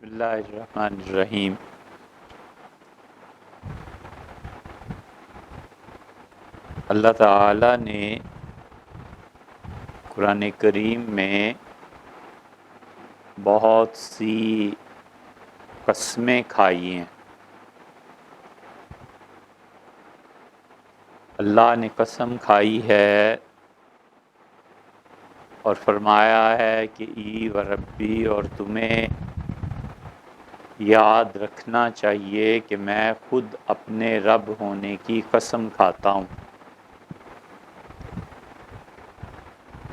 اللہ الرحمن الرحیم۔ اللہ تعالیٰ نے قرآن کریم میں بہت سی قسمیں کھائی ہیں۔ اللہ نے قسم کھائی ہے اور فرمایا ہے کہ ای و ربی، اور تمہیں یاد رکھنا چاہیے کہ میں خود اپنے رب ہونے کی قسم کھاتا ہوں۔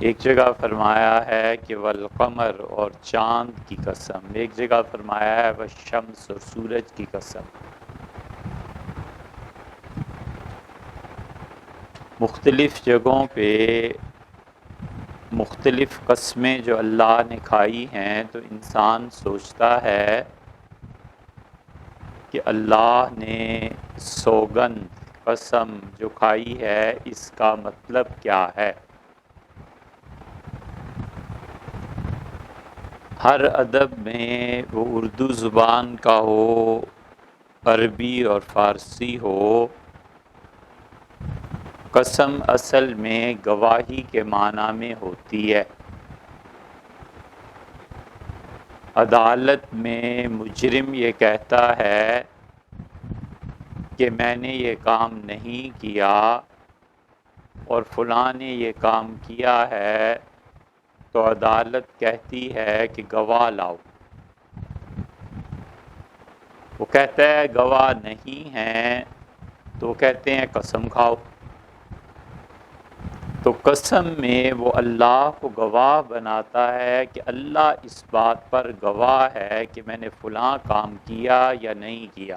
ایک جگہ فرمایا ہے کہ والقمر، اور چاند کی قسم۔ ایک جگہ فرمایا ہے والشمس، اور سورج کی قسم۔ مختلف جگہوں پہ مختلف قسمیں جو اللہ نے کھائی ہیں، تو انسان سوچتا ہے کہ اللہ نے سوگند، قسم جو کھائی ہے، اس کا مطلب کیا ہے۔ ہر ادب میں، وہ اردو زبان کا ہو، عربی اور فارسی ہو، قسم اصل میں گواہی کے معنی میں ہوتی ہے۔ عدالت میں مجرم یہ کہتا ہے کہ میں نے یہ کام نہیں کیا اور فلاں نے یہ کام کیا ہے، تو عدالت کہتی ہے کہ گواہ لاؤ۔ وہ کہتا ہے گواہ نہیں ہیں، تو کہتے ہیں قسم کھاؤ۔ تو قسم میں وہ اللہ کو گواہ بناتا ہے کہ اللہ اس بات پر گواہ ہے کہ میں نے فلاں کام کیا یا نہیں کیا۔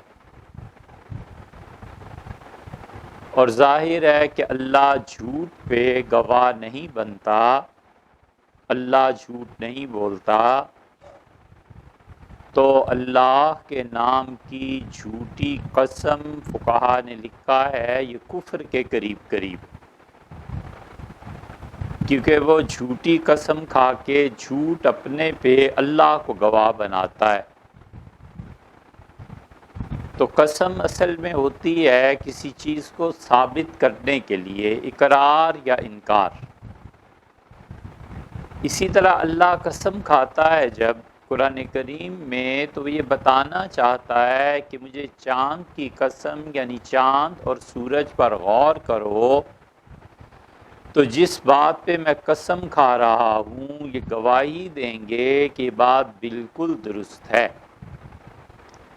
اور ظاہر ہے کہ اللہ جھوٹ پہ گواہ نہیں بنتا، اللہ جھوٹ نہیں بولتا، تو اللہ کے نام کی جھوٹی قسم فقہا نے لکھا ہے یہ کفر کے قریب قریب، کیونکہ وہ جھوٹی قسم کھا کے جھوٹ اپنے پہ اللہ کو گواہ بناتا ہے۔ تو قسم اصل میں ہوتی ہے کسی چیز کو ثابت کرنے کے لیے اقرار یا انکار۔ اسی طرح اللہ قسم کھاتا ہے جب قرآن کریم میں، تو یہ بتانا چاہتا ہے کہ مجھے چاند کی قسم، یعنی چاند اور سورج پر غور کرو، تو جس بات پہ میں قسم کھا رہا ہوں یہ گواہی دیں گے کہ یہ بات بالکل درست ہے۔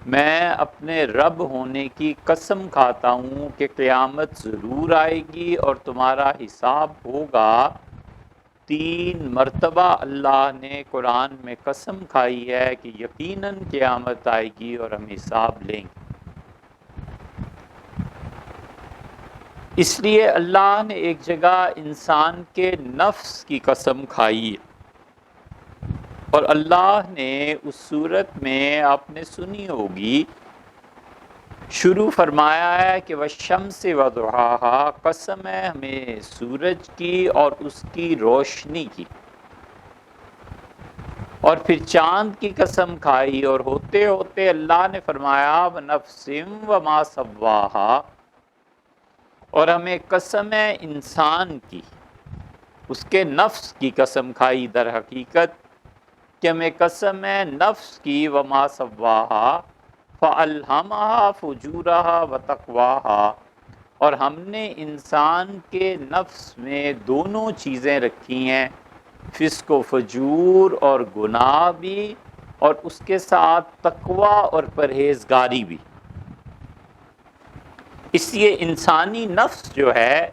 میں اپنے رب ہونے کی قسم کھاتا ہوں کہ قیامت ضرور آئے گی اور تمہارا حساب ہوگا۔ 3 مرتبہ اللہ نے قرآن میں قسم کھائی ہے کہ یقیناً قیامت آئے گی اور ہم حساب لیں گے۔ اس لیے اللہ نے ایک جگہ انسان کے نفس کی قسم کھائی، اور اللہ نے اس صورت میں، آپ نے سنی ہوگی، شروع فرمایا ہے کہ والشمس وضحاہا، قسم ہے ہمیں سورج کی اور اس کی روشنی کی، اور پھر چاند کی قسم کھائی، اور ہوتے ہوتے اللہ نے فرمایا ونفس وما سواہا، اور ہمیں قسم ہے انسان کی، اس کے نفس کی قسم کھائی در حقیقت، کہ ہمیں قسم ہے نفس کی، وما سواہا فالہمہا فجورہا وتقواہا، اور ہم نے انسان کے نفس میں دونوں چیزیں رکھی ہیں، فسق و فجور اور گناہ بھی، اور اس کے ساتھ تقوی اور پرہیزگاری بھی۔ اس لیے انسانی نفس جو ہے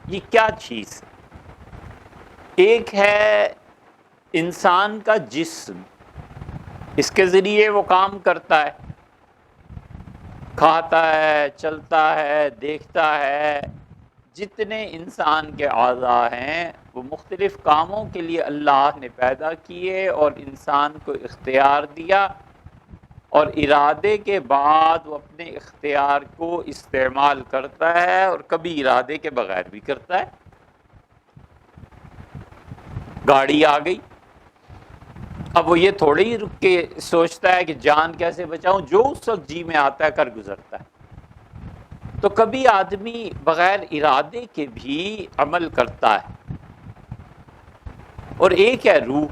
یہ کیا چیز ہے؟ ایک ہے انسان کا جسم، اس کے ذریعے وہ کام کرتا ہے، کھاتا ہے، چلتا ہے، دیکھتا ہے۔ جتنے انسان کے اعضاء ہیں وہ مختلف کاموں کے لیے اللہ نے پیدا کیے اور انسان کو اختیار دیا، اور ارادے کے بعد وہ اپنے اختیار کو استعمال کرتا ہے، اور کبھی ارادے کے بغیر بھی کرتا ہے۔ گاڑی آ گئی، اب وہ یہ تھوڑی ہی رک کے سوچتا ہے کہ جان کیسے بچاؤں، جو اس وقت جی میں آتا ہے کر گزرتا ہے۔ تو کبھی آدمی بغیر ارادے کے بھی عمل کرتا ہے۔ اور ایک ہے روح،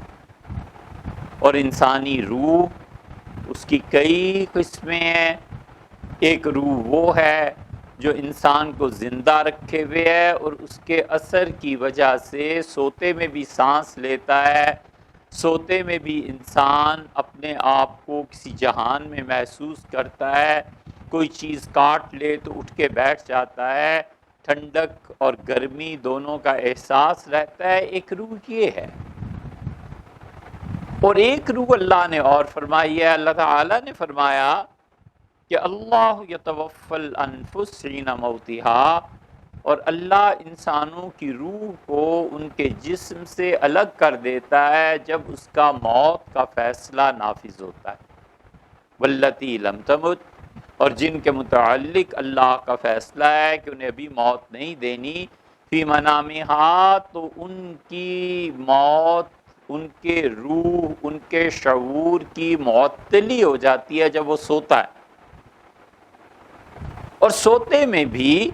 اور انسانی روح اس کی کئی قسمیں ہیں۔ ایک روح وہ ہے جو انسان کو زندہ رکھے ہوئے ہے اور اس کے اثر کی وجہ سے سوتے میں بھی سانس لیتا ہے، سوتے میں بھی انسان اپنے آپ کو کسی جہان میں محسوس کرتا ہے، کوئی چیز کاٹ لے تو اٹھ کے بیٹھ جاتا ہے، ٹھنڈک اور گرمی دونوں کا احساس رہتا ہے۔ ایک روح یہ ہے۔ اور ایک روح اللہ نے اور فرمائی ہے، اللہ تعالیٰ نے فرمایا کہ اللہ یتوفی الانفس حین موتها، اور اللہ انسانوں کی روح کو ان کے جسم سے الگ کر دیتا ہے جب اس کا موت کا فیصلہ نافذ ہوتا ہے۔ واللتی لم تمت، اور جن کے متعلق اللہ کا فیصلہ ہے کہ انہیں ابھی موت نہیں دینی، فی منامہا، تو ان کی موت، ان کے روح، ان کے شعور کی معطلی ہو جاتی ہے جب وہ سوتا ہے۔ اور سوتے میں بھی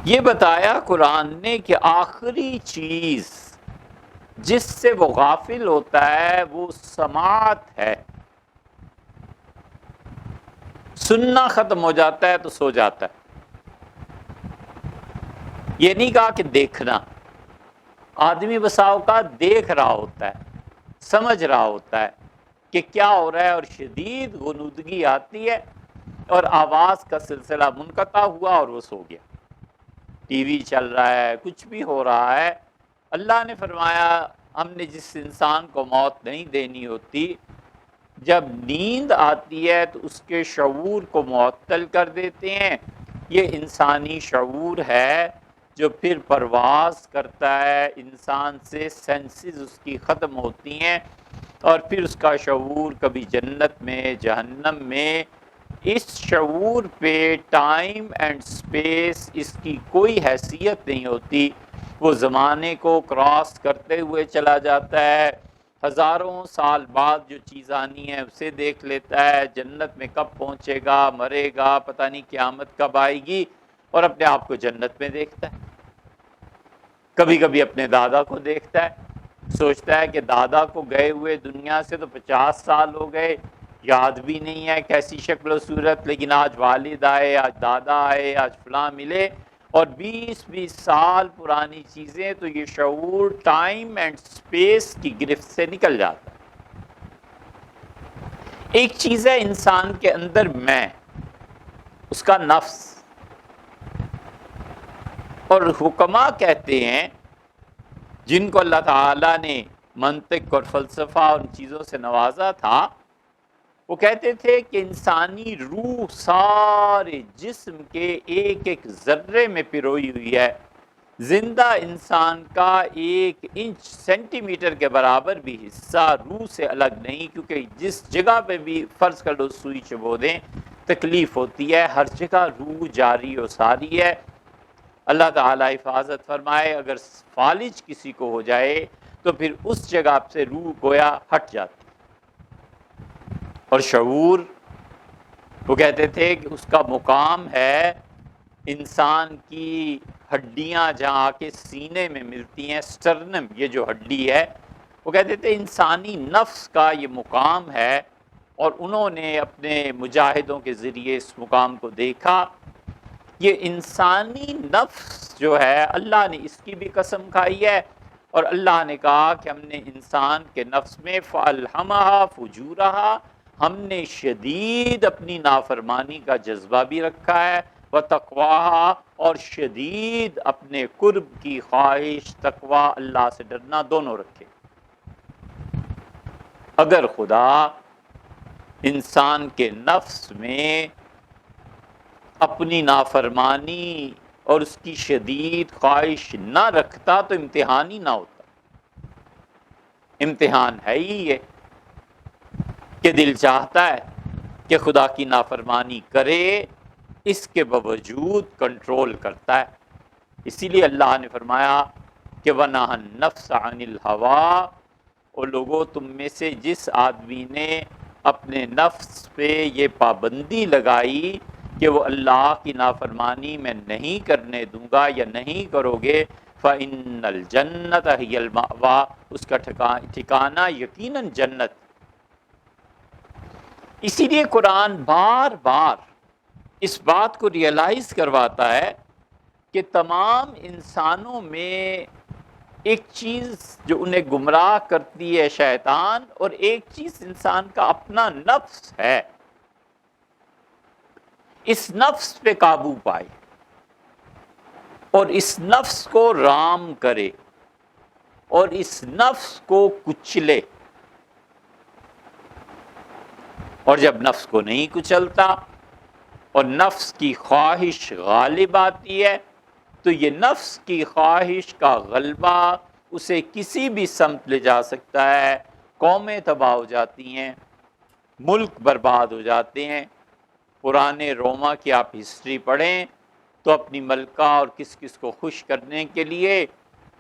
یہ بتایا قرآن نے کہ آخری چیز جس سے وہ غافل ہوتا ہے وہ سماعت ہے۔ سننا ختم ہو جاتا ہے تو سو جاتا ہے۔ یہ نہیں کہا کہ دیکھنا، آدمی بسا اوقات دیکھ رہا ہوتا ہے، سمجھ رہا ہوتا ہے کہ کیا ہو رہا ہے، اور شدید غنودگی آتی ہے اور آواز کا سلسلہ منقطع ہوا اور وہ سو گیا۔ ٹی وی چل رہا ہے، کچھ بھی ہو رہا ہے۔ اللہ نے فرمایا ہم نے جس انسان کو موت نہیں دینی ہوتی، جب نیند آتی ہے تو اس کے شعور کو معطل کر دیتے ہیں۔ یہ انسانی شعور ہے جو پھر پرواز کرتا ہے، انسان سے سینسز اس کی ختم ہوتی ہیں، اور پھر اس کا شعور کبھی جنت میں، جہنم میں۔ اس شعور پہ ٹائم اینڈ سپیس اس کی کوئی حیثیت نہیں ہوتی، وہ زمانے کو کراس کرتے ہوئے چلا جاتا ہے، ہزاروں سال بعد جو چیز آنی ہے اسے دیکھ لیتا ہے، جنت میں کب پہنچے گا، مرے گا، پتہ نہیں قیامت کب آئے گی، اور اپنے آپ کو جنت میں دیکھتا ہے۔ کبھی کبھی اپنے دادا کو دیکھتا ہے، سوچتا ہے کہ دادا کو گئے ہوئے دنیا سے تو 50 سال ہو گئے، یاد بھی نہیں ہے کیسی شکل و صورت، لیکن آج والد آئے، آج دادا آئے، آج فلاں ملے، اور 20 سال پرانی چیزیں، تو یہ شعور ٹائم اینڈ سپیس کی گرفت سے نکل جاتا ہے۔ ایک چیز ہے انسان کے اندر میں، اس کا نفس، اور حکماء کہتے ہیں جن کو اللہ تعالیٰ نے منطق اور فلسفہ اور ان چیزوں سے نوازا تھا، وہ کہتے تھے کہ انسانی روح سارے جسم کے ایک ایک ذرے میں پروئی ہوئی ہے۔ زندہ انسان کا 1 انچ سینٹی میٹر کے برابر بھی حصہ روح سے الگ نہیں، کیونکہ جس جگہ پہ بھی فرض کر لو سوئی چبو دیں تکلیف ہوتی ہے، ہر جگہ روح جاری و ساری ہے۔ اللہ تعالیٰ حفاظت فرمائے، اگر فالج کسی کو ہو جائے تو پھر اس جگہ سے روح گویا ہٹ جاتی۔ اور شعور، وہ کہتے تھے کہ اس کا مقام ہے انسان کی ہڈیاں جہاں آ کے سینے میں ملتی ہیں، سٹرنم، یہ جو ہڈی ہے، وہ کہتے تھے انسانی نفس کا یہ مقام ہے، اور انہوں نے اپنے مجاہدوں کے ذریعے اس مقام کو دیکھا۔ یہ انسانی نفس جو ہے اللہ نے اس کی بھی قسم کھائی ہے، اور اللہ نے کہا کہ ہم نے انسان کے نفس میں فَأَلْهَمَهَا فُجُورَهَا، ہم نے شدید اپنی نافرمانی کا جذبہ بھی رکھا ہے، وَتَقْوَاهَا، اور شدید اپنے قرب کی خواہش، تقوی، اللہ سے ڈرنا دونوں رکھے۔ اگر خدا انسان کے نفس میں اپنی نافرمانی اور اس کی شدید خواہش نہ رکھتا تو امتحان ہی نہ ہوتا۔ امتحان ہے ہی یہ کہ دل چاہتا ہے کہ خدا کی نافرمانی کرے، اس کے باوجود کنٹرول کرتا ہے۔ اسی لیے اللہ نے فرمایا کہ وَنَهَا النَّفْسَ عَنِ الْهَوَىٰ، اور لوگوں تم میں سے جس آدمی نے اپنے نفس پہ یہ پابندی لگائی کہ وہ اللہ کی نافرمانی میں نہیں کرنے دوں گا یا نہیں کرو گے، فَإِنَّ الْجَنَّةَ هِيَ الْمَأْوَىٰ، اس کا ٹھکانہ یقیناً جنت۔ اسی لیے قرآن بار بار اس بات کو ریئلائز کرواتا ہے کہ تمام انسانوں میں ایک چیز جو انہیں گمراہ کرتی ہے شیطان، اور ایک چیز انسان کا اپنا نفس ہے۔ اس نفس پہ قابو پائے اور اس نفس کو رام کرے اور اس نفس کو کچلے، اور جب نفس کو نہیں کچلتا اور نفس کی خواہش غالب آتی ہے تو یہ نفس کی خواہش کا غلبہ اسے کسی بھی سمت لے جا سکتا ہے۔ قومیں تباہ ہو جاتی ہیں، ملک برباد ہو جاتے ہیں۔ پرانے روما کی آپ ہسٹری پڑھیں تو اپنی ملکہ اور کس کس کو خوش کرنے کے لیے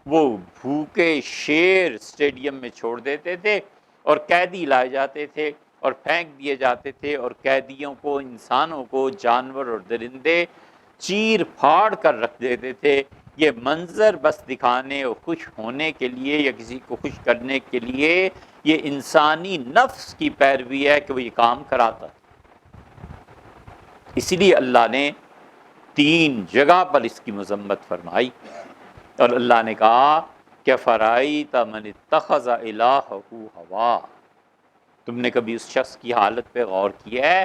وہ بھوکے شیر اسٹیڈیم میں چھوڑ دیتے تھے اور قیدی لائے جاتے تھے اور پھینک دیے جاتے تھے، اور قیدیوں کو، انسانوں کو، جانور اور درندے چیر پھاڑ کر رکھ دیتے تھے۔ یہ منظر بس دکھانے اور خوش ہونے کے لیے یا کسی کو خوش کرنے کے لیے، یہ انسانی نفس کی پیروی ہے کہ وہ یہ کام کراتا ہے۔ اسی لیے اللہ نے 3 جگہ پر اس کی مذمت فرمائی، اور اللہ نے کہا کہ فرائیت من اتخذ الہہ ہوا، تم نے کبھی اس شخص کی حالت پہ غور کیا ہے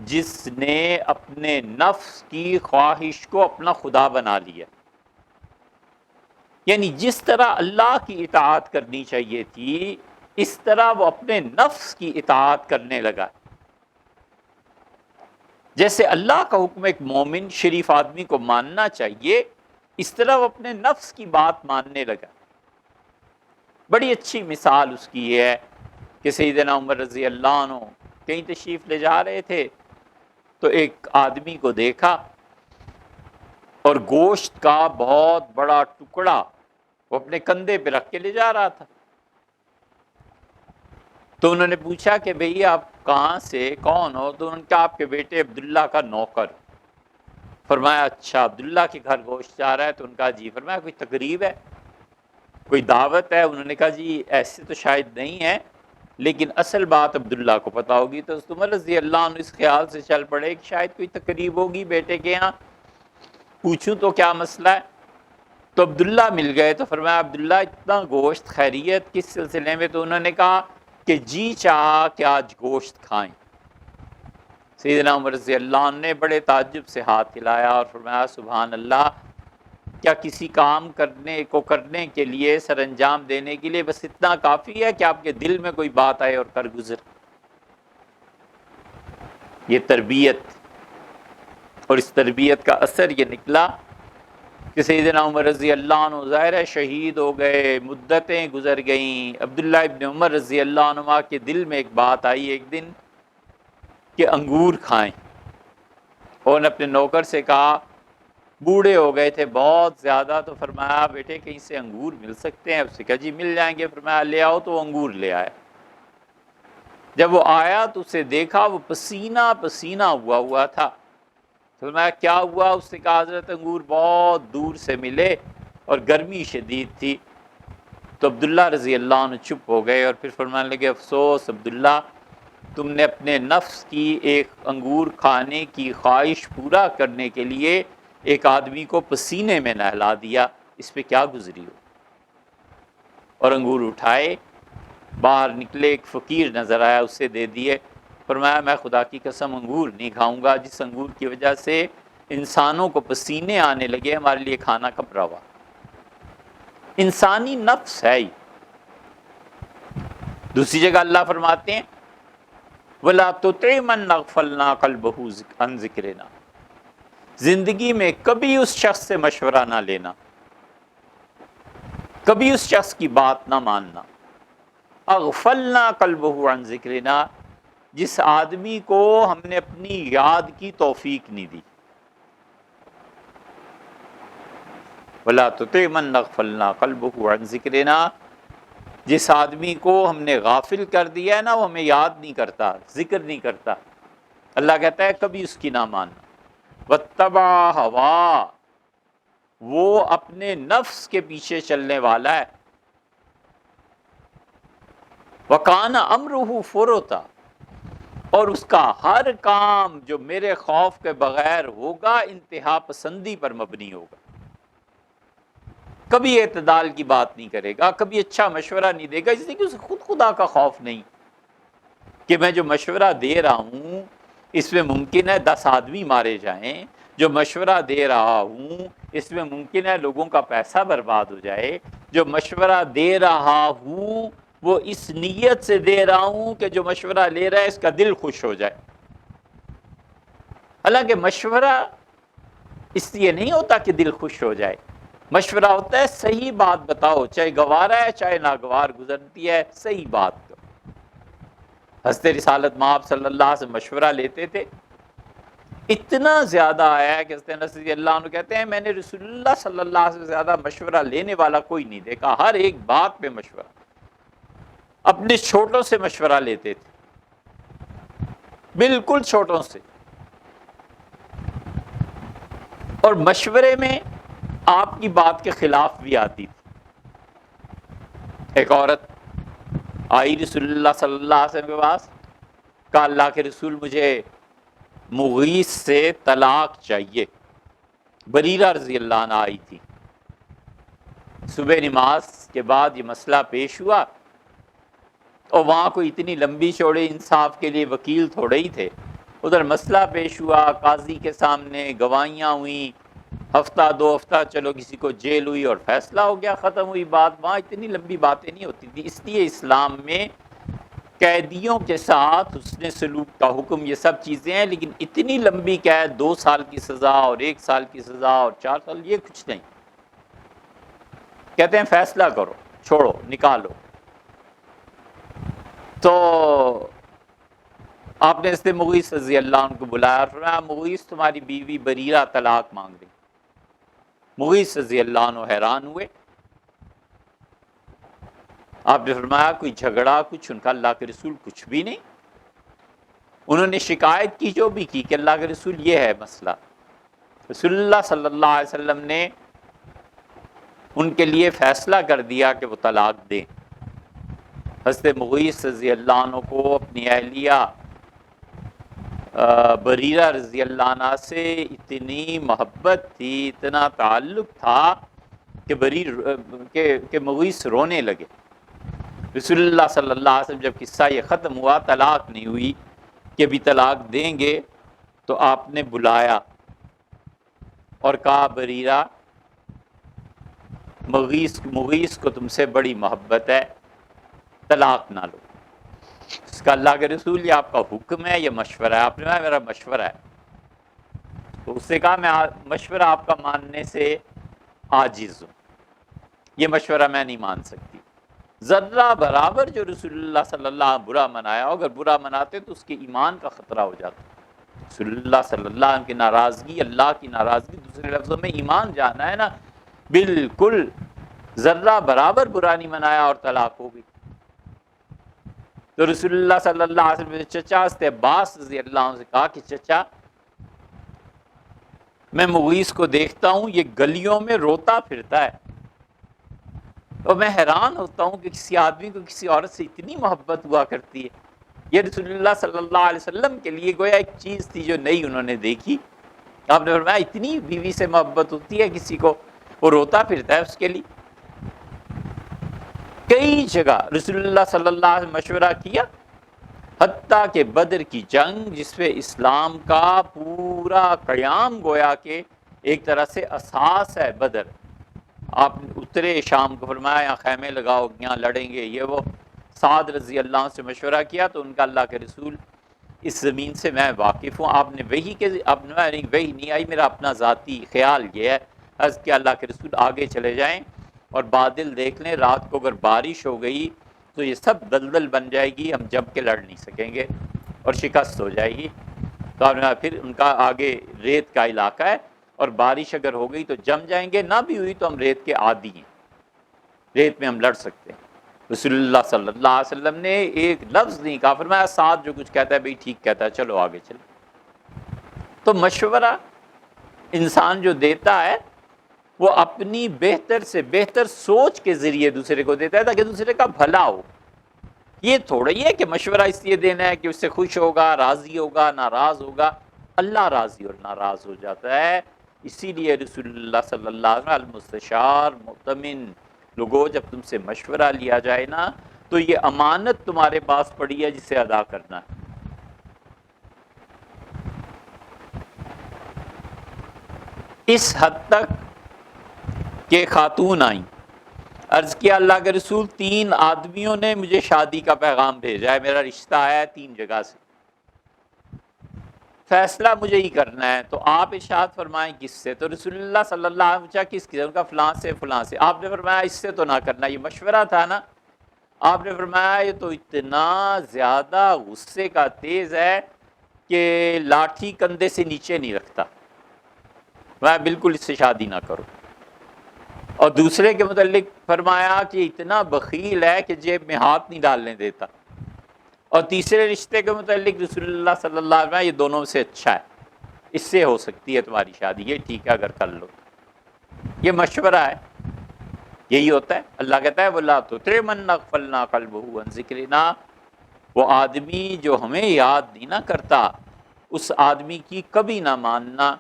جس نے اپنے نفس کی خواہش کو اپنا خدا بنا لیا؟ یعنی جس طرح اللہ کی اطاعت کرنی چاہیے تھی، اس طرح وہ اپنے نفس کی اطاعت کرنے لگا۔ جیسے اللہ کا حکم ایک مومن شریف آدمی کو ماننا چاہیے، اس طرح وہ اپنے نفس کی بات ماننے لگا۔ بڑی اچھی مثال اس کی یہ ہے کہ سیدنا عمر رضی اللہ عنہ کہیں تشریف لے جا رہے تھے تو ایک آدمی کو دیکھا اور گوشت کا بہت بڑا ٹکڑا وہ اپنے کندھے پہ رکھ کے لے جا رہا تھا۔ تو انہوں نے پوچھا کہ بھئی آپ کہاں سے، کون ہو؟ تو انہوں نے کہا آپ کے بیٹے عبداللہ کا نوکر۔ فرمایا اچھا عبداللہ کے گھر گوشت جا رہا ہے؟ تو ان کا جی۔ فرمایا کوئی تقریب ہے، کوئی دعوت ہے؟ انہوں نے کہا جی ایسے تو شاید نہیں ہے، لیکن اصل بات عبداللہ کو پتا ہوگی۔ تو عمر رضی اللہ عنہ اس خیال سے چل پڑے کہ شاید کوئی تقریب ہوگی بیٹے کے یہاں، پوچھوں تو کیا مسئلہ ہے۔ تو عبداللہ مل گئے تو فرمایا عبداللہ اتنا گوشت خیریت کس سلسلے میں؟ تو انہوں نے کہا کہ جی چاہا کہ آج گوشت کھائیں۔ سیدنا عمر رضی اللہ عنہ نے بڑے تعجب سے ہاتھ ہلایا اور فرمایا سبحان اللہ، کیا کسی کام کرنے کے لیے، سر انجام دینے کے لیے بس اتنا کافی ہے کہ آپ کے دل میں کوئی بات آئے اور کر گزر؟ یہ تربیت، اور اس تربیت کا اثر یہ نکلا کہ سیدنا عمر رضی اللہ عنہ ظاہر ہے شہید ہو گئے، مدتیں گزر گئیں۔ عبداللہ ابن عمر رضی اللہ عنہ کے دل میں ایک بات آئی ایک دن کہ انگور کھائیں، اور نے اپنے نوکر سے کہا، بوڑھے ہو گئے تھے بہت زیادہ، تو فرمایا بیٹے کہیں سے انگور مل سکتے ہیں؟ اس نے کہا جی مل جائیں گے۔ فرمایا لے آؤ، تو وہ انگور لے آیا۔ جب وہ آیا تو اسے دیکھا وہ پسینہ پسینہ ہوا تھا۔ فرمایا کیا ہوا؟ اس نے کہا حضرت انگور بہت دور سے ملے اور گرمی شدید تھی۔ تو عبداللہ رضی اللہ عنہ چپ ہو گئے اور پھر فرمانے لگے افسوس عبداللہ، تم نے اپنے نفس کی ایک انگور کھانے کی خواہش پورا کرنے کے لیے ایک آدمی کو پسینے میں نہلا دیا، اس پہ کیا گزری ہو؟ اور انگور اٹھائے، باہر نکلے، ایک فقیر نظر آیا، اسے دے دیے۔ فرمایا میں خدا کی قسم انگور نہیں کھاؤں گا جس انگور کی وجہ سے انسانوں کو پسینے آنے لگے، ہمارے لیے کھانا کب روا۔ انسانی نفس ہے ہی۔ دوسری جگہ اللہ فرماتے ہیں وَلَا تُطِعْ مَنْ أَغْفَلْنَا قَلْبَهُ عَنْ ذِكْرِنَا، زندگی میں کبھی اس شخص سے مشورہ نہ لینا، کبھی اس شخص کی بات نہ ماننا۔ اغفلنا قلبہ عن ذکرنا، جس آدمی کو ہم نے اپنی یاد کی توفیق نہیں دی۔ وَلَا تُطِعْ مَنْ أَغْفَلْنَا قَلْبَهُ عَنْ ذِكْرِنَا، جس آدمی کو ہم نے غافل کر دیا ہے نا، وہ ہمیں یاد نہیں کرتا، ذکر نہیں کرتا، اللہ کہتا ہے کبھی اس کی نہ ماننا۔ واتبع ہوا، وہ اپنے نفس کے پیچھے چلنے والا ہے۔ وکان امرہ فرطا، اور اس کا ہر کام جو میرے خوف کے بغیر ہوگا انتہا پسندی پر مبنی ہوگا، کبھی اعتدال کی بات نہیں کرے گا، کبھی اچھا مشورہ نہیں دے گا، اس لیے کہ اسے خود خدا کا خوف نہیں کہ میں جو مشورہ دے رہا ہوں اس میں ممکن ہے 10 آدمی مارے جائیں، جو مشورہ دے رہا ہوں اس میں ممکن ہے لوگوں کا پیسہ برباد ہو جائے، جو مشورہ دے رہا ہوں وہ اس نیت سے دے رہا ہوں کہ جو مشورہ لے رہا ہے اس کا دل خوش ہو جائے۔ حالانکہ مشورہ اس لیے نہیں ہوتا کہ دل خوش ہو جائے، مشورہ ہوتا ہے صحیح بات بتاؤ، چاہے گوارا ہے چاہے ناگوار گزرتی ہے، صحیح بات کرو۔ حضرت رسالت مآب صلی اللہ علیہ وسلم مشورہ لیتے تھے، اتنا زیادہ آیا کہ حضرت انس رضی اللہ عنہ کہتے ہیں میں نے رسول اللہ صلی اللہ علیہ وسلم سے زیادہ مشورہ لینے والا کوئی نہیں دیکھا، ہر ایک بات پہ مشورہ، اپنے چھوٹوں سے مشورہ لیتے تھے، بالکل چھوٹوں سے، اور مشورے میں آپ کی بات کے خلاف بھی آتی تھی۔ ایک عورت آئی رسول اللہ صلی اللہ علیہ وسلم کے پاس، کہا اللہ کے رسول مجھے مغیث سے طلاق چاہیے۔ بریرہ رضی اللہ عنہ آئی تھی، صبح نماز کے بعد یہ مسئلہ پیش ہوا، اور وہاں کوئی اتنی لمبی چوڑی انصاف کے لیے وکیل تھوڑے ہی تھے، ادھر مسئلہ پیش ہوا، قاضی کے سامنے گواہیاں ہوئیں، ہفتہ 2 ہفتہ چلو کسی کو جیل ہوئی اور فیصلہ ہو گیا، ختم ہوئی بات۔ وہاں اتنی لمبی باتیں نہیں ہوتی تھی، اس لیے اسلام میں قیدیوں کے ساتھ حسن سلوک کا حکم، یہ سب چیزیں ہیں، لیکن اتنی لمبی قید 2 سال کی سزا اور 1 سال کی سزا اور 4 سال، یہ کچھ نہیں۔ کہتے ہیں فیصلہ کرو، چھوڑو، نکالو۔ تو آپ نے اس نے مغیث رضی اللہ عنہ کو بلایا اور فرمایا مغیث تمہاری بیوی بریرہ طلاق مانگ رہی۔ مغیث رضی اللہ عنہ حیران ہوئے، آپ نے فرمایا کوئی جھگڑا کچھ؟ ان کا اللہ کے رسول کچھ بھی نہیں۔ انہوں نے شکایت کی جو بھی کی کہ اللہ کے رسول یہ ہے مسئلہ، رسول اللہ صلی اللہ علیہ وسلم نے ان کے لیے فیصلہ کر دیا کہ وہ طلاق دیں۔ حضرت مغیث رضی اللہ عنہ کو اپنی اہلیہ بریرہ رضی اللہ عنہ سے اتنی محبت تھی، اتنا تعلق تھا کہ مغیث رونے لگے۔ رسول اللہ صلی اللہ علیہ وسلم جب قصہ یہ ختم ہوا، طلاق نہیں ہوئی کہ ابھی طلاق دیں گے، تو آپ نے بلایا اور کہا بریرہ مغیث کو تم سے بڑی محبت ہے، طلاق نہ لو۔ اس کا اللہ کے رسول یہ آپ کا حکم ہے یہ مشورہ ہے؟ آپ نے کہا میرا مشورہ ہے۔ تو اس نے کہا میں مشورہ آپ کا ماننے سے عاجز ہوں، یہ مشورہ میں نہیں مان سکتی۔ ذرہ برابر جو رسول اللہ صلی اللہ علیہ وسلم برا منایا ہو، اگر برا مناتے تو اس کے ایمان کا خطرہ ہو جاتا۔ رسول اللہ صلی اللہ علیہ وسلم کی ناراضگی اللہ کی ناراضگی، دوسرے لفظوں میں ایمان جانا ہے نا، بالکل ذرہ برابر برا نہیں منایا اور طلاق ہو گئی۔ تو رسول اللہ صلی اللہ علیہ وسلم نے چچا حضرت عباس رضی اللہ عنہ سے کہا کہ چچا میں مغیث کو دیکھتا ہوں یہ گلیوں میں روتا پھرتا ہے، اور میں حیران ہوتا ہوں کہ کسی آدمی کو کسی عورت سے اتنی محبت ہوا کرتی ہے۔ یہ رسول اللہ صلی اللہ علیہ وسلم کے لیے گویا ایک چیز تھی جو نئی انہوں نے دیکھی۔ آپ نے فرمایا اتنی بیوی سے محبت ہوتی ہے کسی کو، وہ روتا پھرتا ہے اس کے لیے۔ کئی جگہ رسول اللہ صلی اللہ علیہ وسلم مشورہ کیا، حتیٰ کہ بدر کی جنگ جس پہ اسلام کا پورا قیام گویا کہ ایک طرح سے اساس ہے بدر، آپ اترے شام کو، فرمایا یہاں خیمے لگاؤ، یہاں لڑیں گے، یہ وہ۔ سعد رضی اللہ عنہ سے مشورہ کیا تو ان کا اللہ کے رسول اس زمین سے میں واقف ہوں۔ آپ نے وہی کہ وہی نہیں آئی، میرا اپنا ذاتی خیال یہ ہے عرض کہ اللہ کے رسول آگے چلے جائیں اور بادل دیکھ لیں، رات کو اگر بارش ہو گئی تو یہ سب دلدل بن جائے گی، ہم جم کے لڑ نہیں سکیں گے اور شکست ہو جائے گی۔ تو آپ نے پھر ان کا آگے ریت کا علاقہ ہے، اور بارش اگر ہو گئی تو جم جائیں گے، نہ بھی ہوئی تو ہم ریت کے عادی ہیں، ریت میں ہم لڑ سکتے ہیں۔ رسول اللہ صلی اللہ علیہ وسلم نے ایک لفظ نہیں کہا، فرمایا ساتھ جو کچھ کہتا ہے بھئی ٹھیک کہتا ہے، چلو آگے چلو۔ تو مشورہ انسان جو دیتا ہے وہ اپنی بہتر سے بہتر سوچ کے ذریعے دوسرے کو دیتا ہے تاکہ دوسرے کا بھلا ہو۔ یہ تھوڑا ہی ہے کہ مشورہ اس لیے دینا ہے کہ اس سے خوش ہوگا، راضی ہوگا، ناراض ہوگا۔ اللہ راضی اور ناراض ہو جاتا ہے۔ اسی لیے رسول اللہ صلی اللہ علیہ وسلم المستشار مؤتمن، لوگوں جب تم سے مشورہ لیا جائے نا تو یہ امانت تمہارے پاس پڑی ہے جسے ادا کرنا ہے۔ اس حد تک کہ خاتون آئیں، عرض کیا اللہ کے رسول 3 آدمیوں نے مجھے شادی کا پیغام بھیجا ہے، میرا رشتہ آیا ہے 3 جگہ سے، فیصلہ مجھے ہی کرنا ہے، تو آپ ارشاد فرمائیں کس سے؟ تو رسول اللہ صلی اللہ علیہ وسلم پوچھا کس کی؟ ان کا فلاں سے فلاں سے۔ آپ نے فرمایا اس سے تو نہ کرنا، یہ مشورہ تھا نا۔ آپ نے فرمایا یہ تو اتنا زیادہ غصے کا تیز ہے کہ لاٹھی کندھے سے نیچے نہیں رکھتا، میں بالکل اس سے شادی نہ کرو۔ اور دوسرے کے متعلق فرمایا کہ اتنا بخیل ہے کہ جیب میں ہاتھ نہیں ڈالنے دیتا۔ اور تیسرے رشتے کے متعلق رسول اللہ صلی اللہ علیہ وسلم یہ دونوں سے اچھا ہے، اس سے ہو سکتی ہے تمہاری شادی، یہ ٹھیک ہے اگر کر لو۔ یہ مشورہ ہے، یہی ہوتا ہے۔ اللہ کہتا ہے وَلَا تُطِعْ مَنْ أَغْفَلْنَا قَلْبَهُ عَنْ ذِكْرِنَا، وہ آدمی جو ہمیں یاد نہیں نہ کرتا، اس آدمی کی کبھی نہ ماننا۔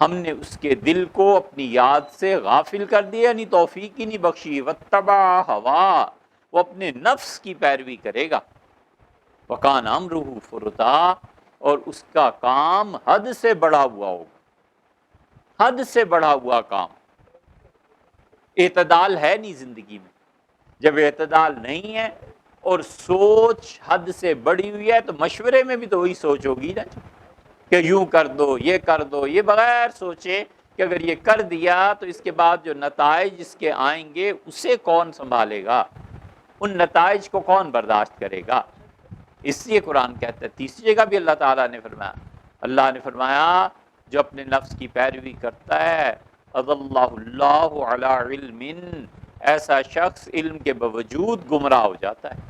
ہم نے اس کے دل کو اپنی یاد سے غافل کر دیا، یعنی توفیق ہی نہیں بخشی۔ وَاتَّبَعَ هَوَاهُ، وہ اپنے نفس کی پیروی کرے گا۔ وَكَانَ أَمْرُهُ فُرُطًا، اور اس کا کام حد سے بڑھا ہوا ہوگا، حد سے بڑھا ہوا کام۔ اعتدال ہے نہیں زندگی میں۔ جب اعتدال نہیں ہے اور سوچ حد سے بڑھی ہوئی ہے تو مشورے میں بھی تو وہی سوچ ہوگی نا کہ یوں کر دو، یہ کر دو، یہ بغیر سوچے کہ اگر یہ کر دیا تو اس کے بعد جو نتائج اس کے آئیں گے اسے کون سنبھالے گا، ان نتائج کو کون برداشت کرے گا۔ اس لیے قرآن کہتا ہے، تیسری جگہ بھی اللہ تعالیٰ نے فرمایا، اللہ نے فرمایا جو اپنے نفس کی پیروی کرتا ہے اضلہ اللہ علی علم، ایسا شخص علم کے باوجود گمراہ ہو جاتا ہے۔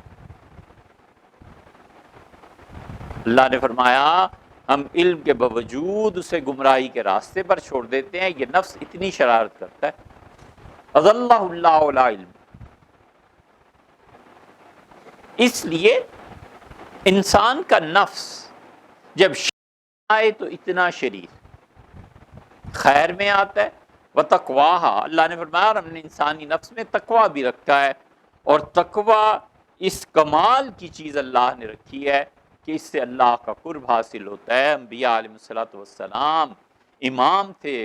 اللہ نے فرمایا ہم علم کے باوجود اسے گمراہی کے راستے پر چھوڑ دیتے ہیں، یہ نفس اتنی شرارت کرتا ہے۔ اضلہ اللہ علی علم، اس لیے انسان کا نفس جب آئے تو اتنا شریر خیر میں آتا ہے۔ وَتَقْوَاهَا، اللہ نے فرمایا اور ہم نے انسانی نفس میں تقوی بھی رکھا ہے، اور تقوی اس کمال کی چیز اللہ نے رکھی ہے کہ اس سے اللہ کا قرب حاصل ہوتا ہے۔ انبیاء علیہ الصلوۃ والسلام امام تھے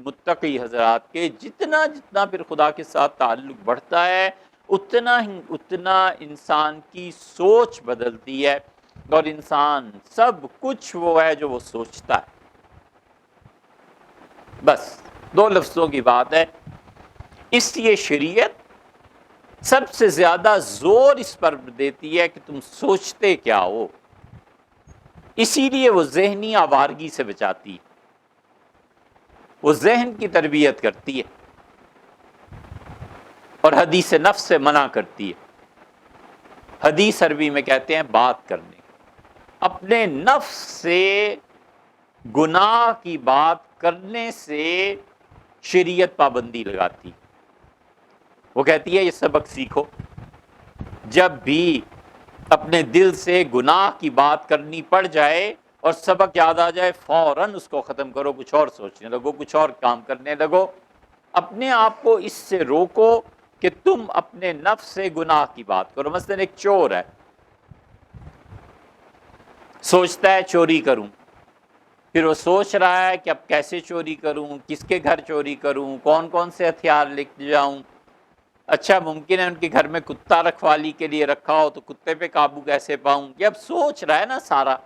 متقی حضرات کے، جتنا جتنا پھر خدا کے ساتھ تعلق بڑھتا ہے اتنا ہی اتنا انسان کی سوچ بدلتی ہے، اور انسان سب کچھ وہ ہے جو وہ سوچتا ہے۔ بس 2 لفظوں کی بات ہے۔ اس لیے شریعت سب سے زیادہ زور اس پر دیتی ہے کہ تم سوچتے کیا ہو، اسی لیے وہ ذہنی آوارگی سے بچاتی ہے، وہ ذہن کی تربیت کرتی ہے اور حدیث نفس سے منع کرتی ہے۔ حدیث عربی میں کہتے ہیں بات کرنے، اپنے نفس سے گناہ کی بات کرنے سے شریعت پابندی لگاتی، وہ کہتی ہے یہ سبق سیکھو، جب بھی اپنے دل سے گناہ کی بات کرنی پڑ جائے اور سبق یاد آ جائے فوراً اس کو ختم کرو، کچھ اور سوچنے لگو، کچھ اور کام کرنے لگو۔ اپنے آپ کو اس سے روکو کہ تم اپنے نفس سے گناہ کی بات کرو۔ مثلا ایک چور ہے، سوچتا ہے چوری کروں، پھر وہ سوچ رہا ہے کہ اب کیسے چوری کروں، کس کے گھر چوری کروں، کون کون سے ہتھیار لے جاؤں۔ اچھا ممکن ہے ان کے گھر میں کتا رکھوالی کے لیے رکھا ہو تو کتے پہ قابو کیسے پاؤں، یہ اب سوچ رہا ہے نا سارا۔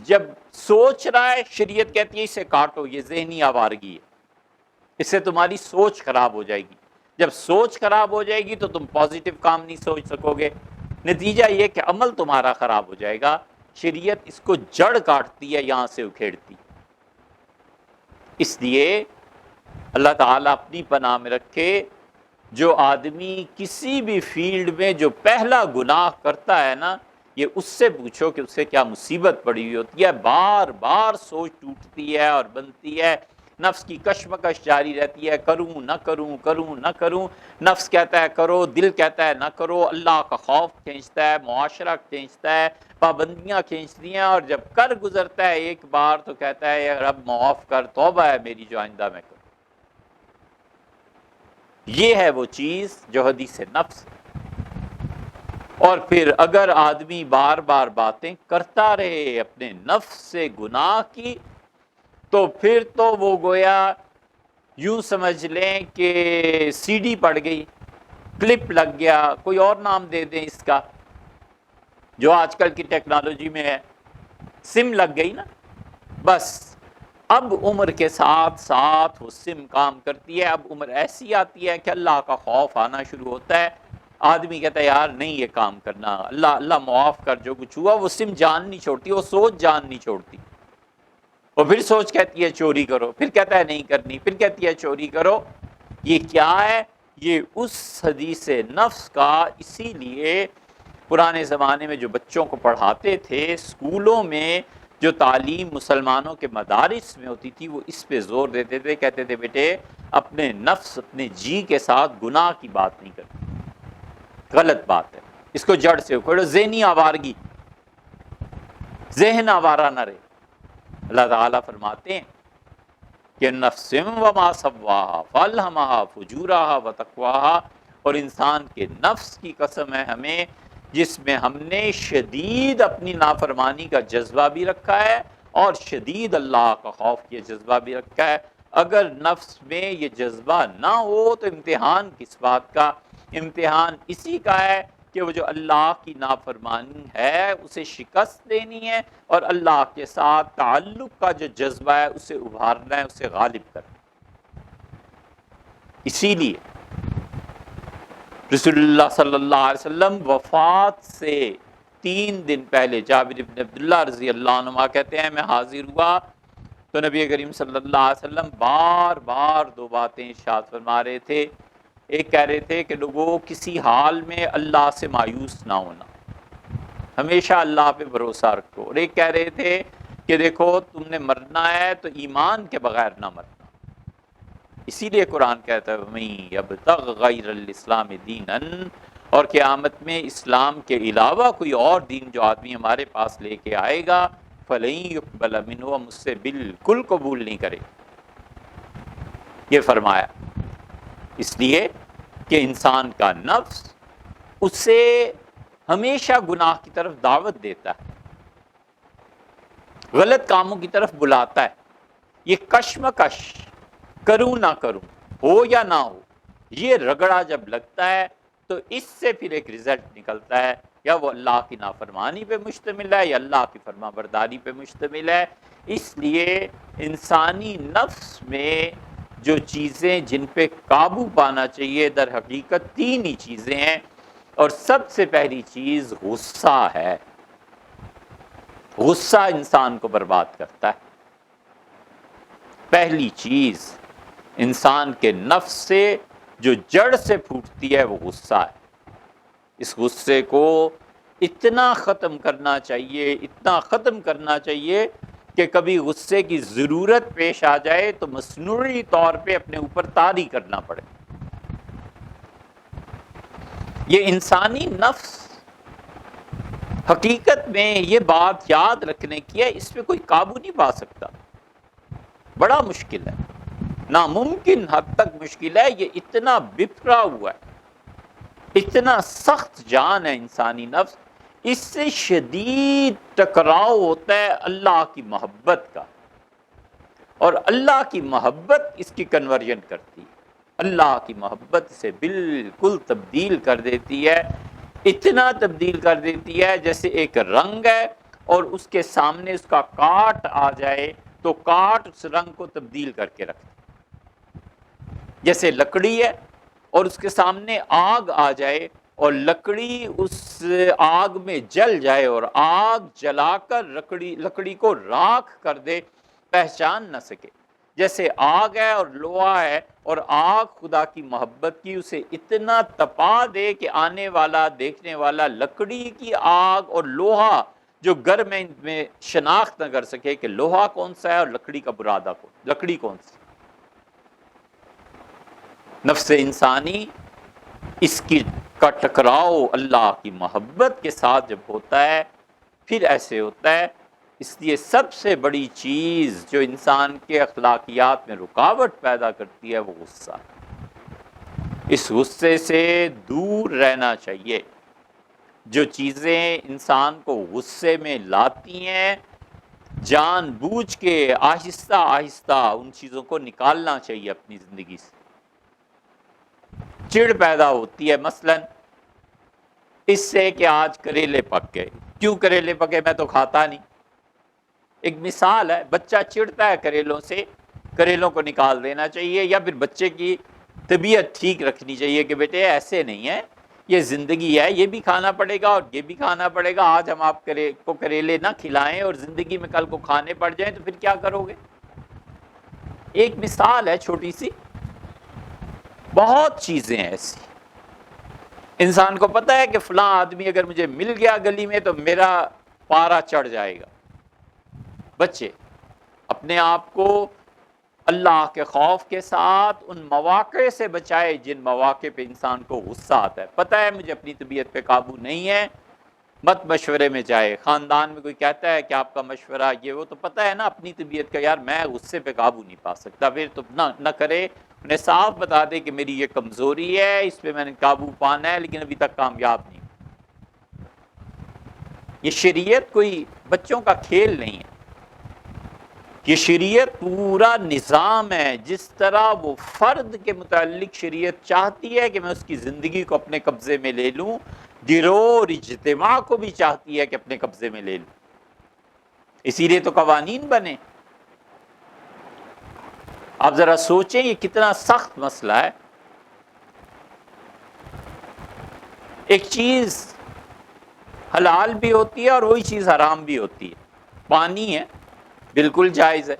جب سوچ رہا ہے شریعت کہتی ہے اسے کاٹو، یہ ذہنی آوارگی ہے، اس سے تمہاری سوچ خراب ہو جائے گی۔ جب سوچ خراب ہو جائے گی تو تم پازیٹیو کام نہیں سوچ سکو گے، نتیجہ یہ کہ عمل تمہارا خراب ہو جائے گا۔ شریعت اس کو جڑ کاٹتی ہے، یہاں سے اکھیڑتی۔ اس لیے اللہ تعالیٰ اپنی پناہ میں رکھے جو آدمی کسی بھی فیلڈ میں جو پہلا گناہ کرتا ہے نا، یہ اس سے پوچھو کہ اس سے کیا مصیبت پڑی ہوئی ہوتی ہے، بار بار سوچ ٹوٹتی ہے اور بنتی ہے، نفس کی کشمکش جاری رہتی ہے، کروں نہ کروں، کروں نہ کروں، نفس کہتا ہے کرو، دل کہتا ہے نہ کرو، اللہ کا خوف کھینچتا ہے، معاشرہ کھینچتا ہے، پابندیاں کھینچتی ہیں، اور جب کر گزرتا ہے ایک بار تو کہتا ہے یا رب معاف کر، توبہ ہے میری جو آئندہ میں کروں۔ یہ ہے وہ چیز جو حدیث نفس ہے۔ اور پھر اگر آدمی بار بار باتیں کرتا رہے اپنے نفس سے گناہ کی، تو پھر تو وہ گویا یوں سمجھ لیں کہ سی ڈی پڑ گئی، کلپ لگ گیا، کوئی اور نام دے دیں اس کا جو آج کل کی ٹیکنالوجی میں ہے، سم لگ گئی نا، بس اب عمر کے ساتھ ساتھ وہ سم کام کرتی ہے، اب عمر ایسی آتی ہے کہ اللہ کا خوف آنا شروع ہوتا ہے، آدمی کہتا ہے یار نہیں یہ کام کرنا، اللہ اللہ معاف کر، جو کچھ ہوا، وہ سم جان نہیں چھوڑتی، وہ سوچ جان نہیں چھوڑتی، اور پھر سوچ کہتی ہے چوری کرو، پھر کہتا ہے نہیں کرنی، پھر کہتی ہے چوری کرو۔ یہ کیا ہے؟ یہ اس حدیث نفس کا، اسی لیے پرانے زمانے میں جو بچوں کو پڑھاتے تھے اسکولوں میں، جو تعلیم مسلمانوں کے مدارس میں ہوتی تھی، وہ اس پہ زور دیتے تھے، کہتے تھے بیٹے اپنے نفس، اپنے جی کے ساتھ گناہ کی بات نہیں کرتے، غلط بات ہے، اس کو جڑ سے اکھڑو، ذہنی آوارگی، ذہن آوارہ نہ رہے۔ اللہ تعالیٰ فرماتے ہیں کہ نفس وما سواہا فالہمہا فجورہا وتقواہا، اور انسان کے نفس کی قسم ہے ہمیں، جس میں ہم نے شدید اپنی نافرمانی کا جذبہ بھی رکھا ہے اور شدید اللہ کا خوف کا جذبہ بھی رکھا ہے۔ اگر نفس میں یہ جذبہ نہ ہو تو امتحان کس بات کا؟ امتحان اسی کا ہے کہ وہ جو اللہ کی نافرمانی ہے اسے شکست دینی ہے، اور اللہ کے ساتھ تعلق کا جو جذبہ ہے اسے ابھارنا ہے، اسے غالب کرنا۔ اسی لیے رسول اللہ صلی اللہ علیہ وسلم وفات سے 3 دن پہلے، جابر بن عبداللہ رضی اللہ عنہ کہتے ہیں میں حاضر ہوا تو نبی کریم صلی اللہ علیہ وسلم بار بار 2 باتیں ارشاد فرما رہے تھے۔ ایک کہہ رہے تھے کہ لوگوں کسی حال میں اللہ سے مایوس نہ ہونا، ہمیشہ اللہ پہ بھروسہ رکھو، اور ایک کہہ رہے تھے کہ دیکھو تم نے مرنا ہے تو ایمان کے بغیر نہ مرنا۔ اسی لیے قرآن کہتا ہے وَمَن یبتغ غیر الاسلام دینا، اور قیامت میں اسلام کے علاوہ کوئی اور دین جو آدمی ہمارے پاس لے کے آئے گا فَلَن يُقْبَلَ مِنْهُ، ہم اس سے بالکل قبول نہیں کرے، یہ فرمایا۔ اس لیے کہ انسان کا نفس اسے ہمیشہ گناہ کی طرف دعوت دیتا ہے، غلط کاموں کی طرف بلاتا ہے۔ یہ کشمکش، کروں نہ کروں، ہو یا نہ ہو، یہ رگڑا جب لگتا ہے تو اس سے پھر ایک رزلٹ نکلتا ہے، یا وہ اللہ کی نافرمانی پہ مشتمل ہے یا اللہ کی فرما برداری پہ مشتمل ہے۔ اس لیے انسانی نفس میں جو چیزیں جن پہ قابو پانا چاہیے در حقیقت 3 ہی چیزیں ہیں، اور سب سے پہلی چیز غصہ ہے۔ غصہ انسان کو برباد کرتا ہے۔ پہلی چیز انسان کے نفس سے جو جڑ سے پھوٹتی ہے وہ غصہ ہے۔ اس غصے کو اتنا ختم کرنا چاہیے، اتنا ختم کرنا چاہیے کہ کبھی غصے کی ضرورت پیش آ جائے تو مصنوعی طور پہ اپنے اوپر طاری کرنا پڑے۔ یہ انسانی نفس حقیقت میں یہ بات یاد رکھنے کی ہے، اس پہ کوئی قابو نہیں پا سکتا، بڑا مشکل ہے، ناممکن حد تک مشکل ہے۔ یہ اتنا بفرا ہوا ہے، اتنا سخت جان ہے انسانی نفس، اس سے شدید ٹکراؤ ہوتا ہے اللہ کی محبت کا، اور اللہ کی محبت اس کی کنورژن کرتی ہے، اللہ کی محبت اسے بالکل تبدیل کر دیتی ہے، اتنا تبدیل کر دیتی ہے جیسے ایک رنگ ہے اور اس کے سامنے اس کا کاٹ آ جائے تو کاٹ اس رنگ کو تبدیل کر کے رکھتے، جیسے لکڑی ہے اور اس کے سامنے آگ آ جائے اور لکڑی اس آگ میں جل جائے اور آگ جلا کر لکڑی کو راکھ کر دے، پہچان نہ سکے، جیسے آگ ہے اور لوہا ہے، اور آگ خدا کی محبت کی اسے اتنا تپا دے کہ آنے والا دیکھنے والا لکڑی کی آگ اور لوہا جو گرم ہے ان میں شناخت نہ کر سکے کہ لوہا کون سا ہے اور لکڑی کا برادہ کون، لکڑی کون سی۔ نفس انسانی اس کی کا ٹکراؤ اللہ کی محبت کے ساتھ جب ہوتا ہے پھر ایسے ہوتا ہے۔ اس لیے سب سے بڑی چیز جو انسان کے اخلاقیات میں رکاوٹ پیدا کرتی ہے وہ غصہ ہے۔ اس غصے سے دور رہنا چاہیے۔ جو چیزیں انسان کو غصے میں لاتی ہیں جان بوجھ کے آہستہ آہستہ ان چیزوں کو نکالنا چاہیے اپنی زندگی سے۔ چڑ پیدا ہوتی ہے مثلا اس سے کہ آج کریلے پک گئے، کیوں کریلے پکے، میں تو کھاتا نہیں۔ ایک مثال ہے، بچہ چڑھتا ہے کریلوں سے، کریلوں کو نکال دینا چاہیے، یا پھر بچے کی طبیعت ٹھیک رکھنی چاہیے کہ بیٹے ایسے نہیں ہے، یہ زندگی ہے، یہ بھی کھانا پڑے گا اور یہ بھی کھانا پڑے گا۔ آج ہم آپ کو کریلے نہ کھلائیں اور زندگی میں کل کو کھانے پڑ جائیں تو پھر کیا کرو گے؟ ایک مثال ہے چھوٹی سی، بہت چیزیں ہیں ایسی۔ انسان کو پتہ ہے کہ فلاں آدمی اگر مجھے مل گیا گلی میں تو میرا پارا چڑھ جائے گا۔ بچے اپنے آپ کو اللہ کے خوف کے ساتھ ان مواقع سے بچائے جن مواقع پہ انسان کو غصہ آتا ہے۔ پتہ ہے مجھے اپنی طبیعت پہ قابو نہیں ہے، مت مشورے میں جائے۔ خاندان میں کوئی کہتا ہے کہ آپ کا مشورہ یہ وہ، تو پتہ ہے نا اپنی طبیعت کا، یار میں غصے پہ قابو نہیں پا سکتا، پھر تو نہ کرے۔ انہیں صاف بتا دے کہ میری یہ کمزوری ہے، اس پہ میں نے قابو پانا ہے لیکن ابھی تک کامیاب نہیں۔ یہ شریعت کوئی بچوں کا کھیل نہیں ہے، یہ شریعت پورا نظام ہے۔ جس طرح وہ فرد کے متعلق شریعت چاہتی ہے کہ میں اس کی زندگی کو اپنے قبضے میں لے لوں، گروہ اور اجتماع کو بھی چاہتی ہے کہ اپنے قبضے میں لے لوں، اسی لیے تو قوانین بنے۔ آپ ذرا سوچیں یہ کتنا سخت مسئلہ ہے۔ ایک چیز حلال بھی ہوتی ہے اور وہی چیز حرام بھی ہوتی ہے۔ پانی ہے، بالکل جائز ہے،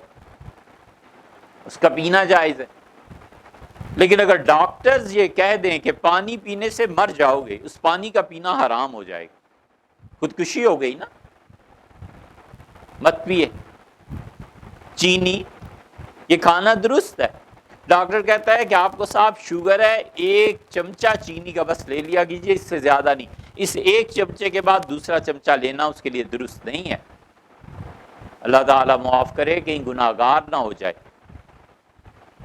اس کا پینا جائز ہے، لیکن اگر ڈاکٹرز یہ کہہ دیں کہ پانی پینے سے مر جاؤ گے، اس پانی کا پینا حرام ہو جائے گا، خودکشی ہو گئی نا، مت پیے۔ چینی، یہ کھانا درست ہے، ڈاکٹر کہتا ہے کہ آپ کو صاحب شوگر ہے، ایک چمچہ چینی کا بس لے لیا کیجیے، اس سے زیادہ نہیں۔ اس ایک چمچے کے بعد دوسرا چمچہ لینا اس کے لیے درست نہیں ہے۔ اللہ تعالیٰ معاف کرے کہیں گناہ گار نہ ہو جائے۔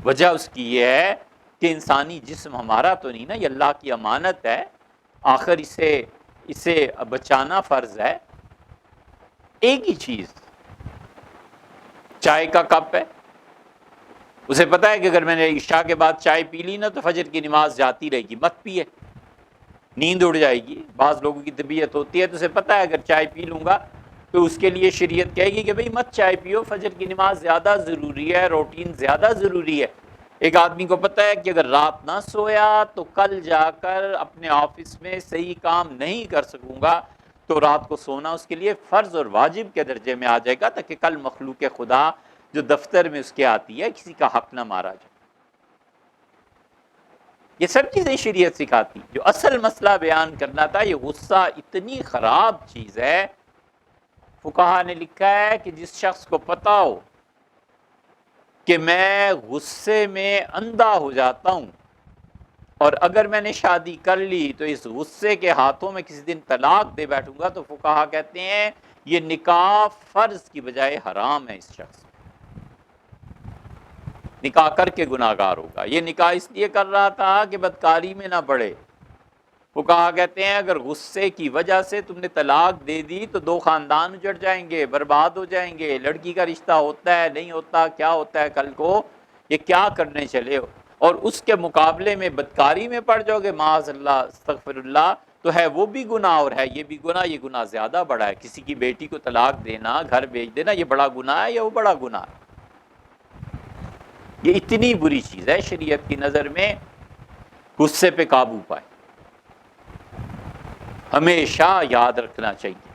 وجہ اس کی یہ ہے کہ انسانی جسم ہمارا تو نہیں نا، یہ اللہ کی امانت ہے، آخر اسے بچانا فرض ہے۔ ایک ہی چیز، چائے کا کپ ہے، اسے پتہ ہے کہ اگر میں نے عشاء کے بعد چائے پی لی نا تو فجر کی نماز جاتی رہے گی، مت پیے، نیند اڑ جائے گی۔ بعض لوگوں کی طبیعت ہوتی ہے تو اسے پتہ ہے اگر چائے پی لوں گا تو اس کے لیے شریعت کہے گی کہ بھئی مت چائے پیو، فجر کی نماز زیادہ ضروری ہے، روٹین زیادہ ضروری ہے۔ ایک آدمی کو پتہ ہے کہ اگر رات نہ سویا تو کل جا کر اپنے آفس میں صحیح کام نہیں کر سکوں گا، تو رات کو سونا اس کے لیے فرض اور واجب کے درجے میں آ جائے گا، تاکہ کل مخلوق خدا جو دفتر میں اس کے آتی ہے کسی کا حق نہ مارا جائے۔ یہ سب چیزیں شریعت سکھاتی۔ جو اصل مسئلہ بیان کرنا تھا، یہ غصہ اتنی خراب چیز ہے، فقہا نے لکھا ہے کہ جس شخص کو پتہ ہو کہ میں غصے میں اندھا ہو جاتا ہوں اور اگر میں نے شادی کر لی تو اس غصے کے ہاتھوں میں کسی دن طلاق دے بیٹھوں گا، تو فقہا کہتے ہیں یہ نکاح فرض کی بجائے حرام ہے۔ اس شخص نکاح کر کے گناہ گار ہوگا۔ یہ نکاح اس لیے کر رہا تھا کہ بدکاری میں نہ پڑے۔ فقہا کہتے ہیں اگر غصے کی وجہ سے تم نے طلاق دے دی تو دو خاندان اجڑ جائیں گے، برباد ہو جائیں گے، لڑکی کا رشتہ ہوتا ہے نہیں ہوتا، کیا ہوتا ہے کل کو، یہ کیا کرنے چلے ہو، اور اس کے مقابلے میں بدکاری میں پڑ جاؤ گے، معاذ اللہ استغفر اللہ، تو ہے وہ بھی گناہ اور ہے یہ بھی گناہ۔ یہ گناہ زیادہ بڑا ہے، کسی کی بیٹی کو طلاق دینا، گھر بھیج دینا، یہ بڑا گناہ ہے یا وہ بڑا گناہ ہے؟ یہ اتنی بری چیز ہے شریعت کی نظر میں، غصے پہ قابو پائے۔ ہمیشہ یاد رکھنا چاہیے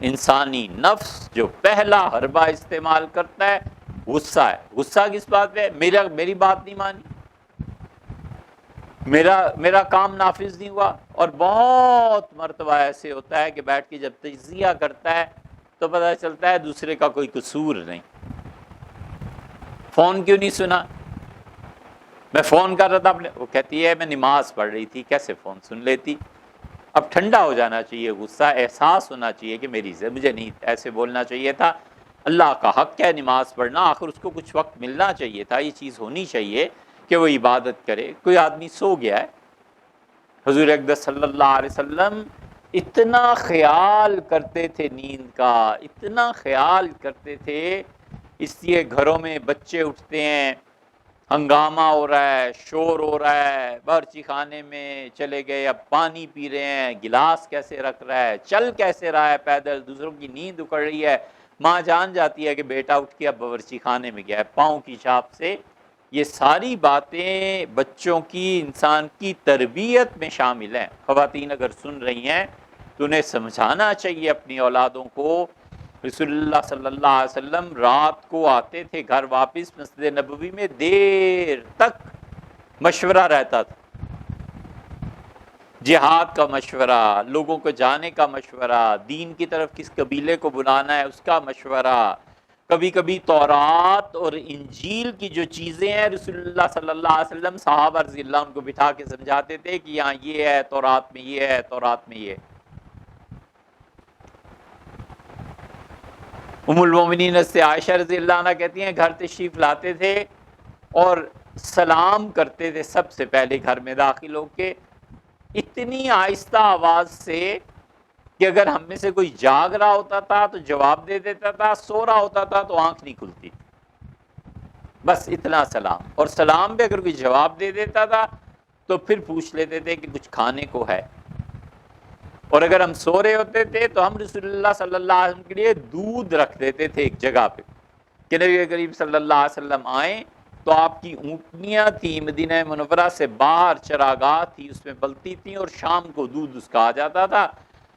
انسانی نفس جو پہلا حربہ استعمال کرتا ہے غصہ ہے. غصہ کس بات پہ؟ میری بات نہیں مانی، میرا کام نافذ نہیں ہوا. اور بہت مرتبہ ایسے ہوتا ہے کہ بیٹھ کے جب تجزیہ کرتا ہے تو پتہ چلتا ہے دوسرے کا کوئی قصور نہیں. فون کیوں نہیں سنا؟ میں فون کر رہا تھا وہ کہتی ہے میں نماز پڑھ رہی تھی، کیسے فون سن لیتی؟ اب ٹھنڈا ہو جانا چاہیے غصہ، احساس ہونا چاہیے کہ مجھے نہیں ایسے بولنا چاہیے تھا. اللہ کا حق ہے نماز پڑھنا، آخر اس کو کچھ وقت ملنا چاہیے تھا، یہ چیز ہونی چاہیے کہ وہ عبادت کرے. کوئی آدمی سو گیا ہے، حضور اقدس صلی اللہ علیہ وسلم اتنا خیال کرتے تھے نیند کا، اتنا خیال کرتے تھے. اس لیے گھروں میں بچے اٹھتے ہیں، ہنگامہ ہو رہا ہے، شور ہو رہا ہے، باورچی خانے میں چلے گئے، اب پانی پی رہے ہیں، گلاس کیسے رکھ رہا ہے، چل کیسے رہا ہے پیدل، دوسروں کی نیند اکڑ رہی ہے. ماں جان جاتی ہے کہ بیٹا اٹھ کے اب باورچی خانے میں گیا ہے پاؤں کی چھاپ سے. یہ ساری باتیں بچوں کی، انسان کی تربیت میں شامل ہیں. خواتین اگر سن رہی ہیں تو انہیں سمجھانا چاہیے اپنی اولادوں کو. رسول اللہ صلی اللہ علیہ وسلم رات کو آتے تھے گھر واپس، مسجد نبوی میں دیر تک مشورہ رہتا تھا، جہاد کا مشورہ، لوگوں کو جانے کا مشورہ، دین کی طرف کس قبیلے کو بلانا ہے اس کا مشورہ. کبھی کبھی تورات اور انجیل کی جو چیزیں ہیں رسول اللہ صلی اللہ علیہ وسلم صحابہ رضی اللہ عنہ کو بٹھا کے سمجھاتے تھے کہ یہاں یہ ہے، تورات میں یہ ہے، تورات میں یہ. ام المومنین سے عائشہ رضی اللہ عنہ کہتی ہیں گھر تشریف لاتے تھے اور سلام کرتے تھے سب سے پہلے گھر میں داخل ہو کے اتنی آہستہ آواز سے کہ اگر ہم میں سے کوئی جاگ رہا ہوتا تھا تو جواب دے دیتا تھا، سو رہا ہوتا تھا تو آنکھ نہیں کھلتی، بس اتنا سلام. اور سلام پہ اگر کوئی جواب دے دیتا تھا تو پھر پوچھ لیتے تھے کہ کچھ کھانے کو ہے. اور اگر ہم سو رہے ہوتے تھے تو ہم رسول اللہ صلی اللہ علیہ وسلم کے لیے دودھ رکھ دیتے تھے ایک جگہ پہ کہ نبی کریم صلی اللہ علیہ وسلم آئیں تو آپ کی اونٹنیاں تھیں مدینہ منورہ سے باہر، چراگاہ تھی اس میں پلتی تھیں اور شام کو دودھ اس کا آ جاتا تھا.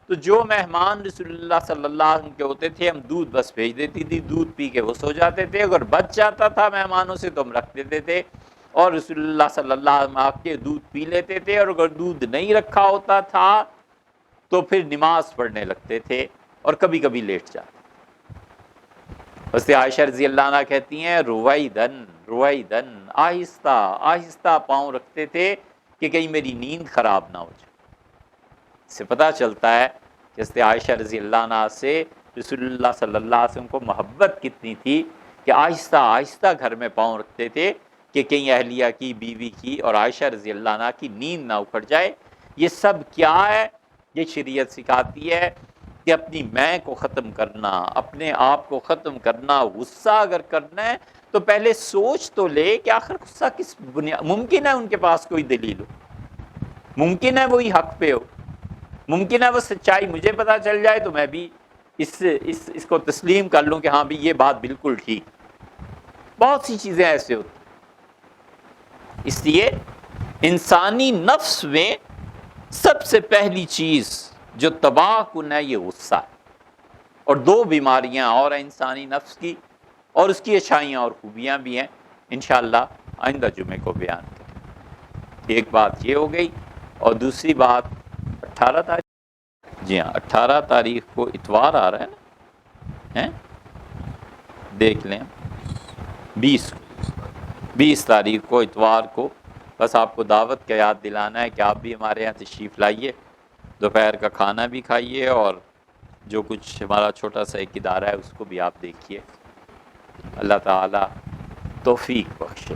تو جو مہمان رسول اللہ صلی اللہ علیہ وسلم کے ہوتے تھے ہم دودھ بس بھیج دیتی تھی، دودھ پی کے وہ سو جاتے تھے. اگر بچ جاتا تھا مہمانوں سے تو ہم رکھ دیتے تھے اور رسول اللہ صلی اللہ علیہ وسلم آ کے دودھ پی لیتے تھے. اور اگر دودھ نہیں رکھا ہوتا تھا تو پھر نماز پڑھنے لگتے تھے اور کبھی کبھی لیٹ جاتے. بس عائشہ رضی اللہ عنہ کہتی ہیں رویدن آہستہ آہستہ پاؤں رکھتے تھے کہ کہیں میری نیند خراب نہ ہو جائے. اس سے پتہ چلتا ہے کہ حضرت عائشہ رضی اللہ عنہ سے رسول اللہ صلی اللہ علیہ وسلم کو محبت کتنی تھی کہ آہستہ آہستہ گھر میں پاؤں رکھتے تھے کہ کہیں اہلیہ کی، بیوی کی اور عائشہ رضی اللہ عنہ کی نیند نہ اکھڑ جائے. یہ سب کیا ہے؟ یہ شریعت سکھاتی ہے کہ اپنی میں کو ختم کرنا، اپنے آپ کو ختم کرنا. غصہ اگر کرنا ہے تو پہلے سوچ تو لے کہ آخر غصہ کس بنیاد. ممکن ہے ان کے پاس کوئی دلیل ہو، ممکن ہے وہی حق پہ ہو، ممکن ہے وہ سچائی مجھے پتہ چل جائے تو میں بھی اس کو تسلیم کر لوں کہ ہاں بھی یہ بات بالکل ٹھیک. بہت سی چیزیں ایسے ہوتی. اس لیے انسانی نفس میں سب سے پہلی چیز جو تباہ کن ہے یہ غصہ ہے. اور دو بیماریاں اور ہیں انسانی نفس کی، اور اس کی اچھائیاں اور خوبیاں بھی ہیں، انشاءاللہ آئندہ جمعے کو بیان کریں. ایک بات یہ ہو گئی، اور دوسری بات 18 تاریخ، جی ہاں 18 تاریخ کو اتوار آ رہا ہے نا، دیکھ لیں 20 تاریخ کو اتوار کو. بس آپ کو دعوت کا یاد دلانا ہے کہ آپ بھی ہمارے یہاں تشریف لائیے، دوپہر کا کھانا بھی کھائیے اور جو کچھ ہمارا چھوٹا سا ایک ادارہ ہے اس کو بھی آپ دیکھیے. اللہ تعالیٰ توفیق بخشے.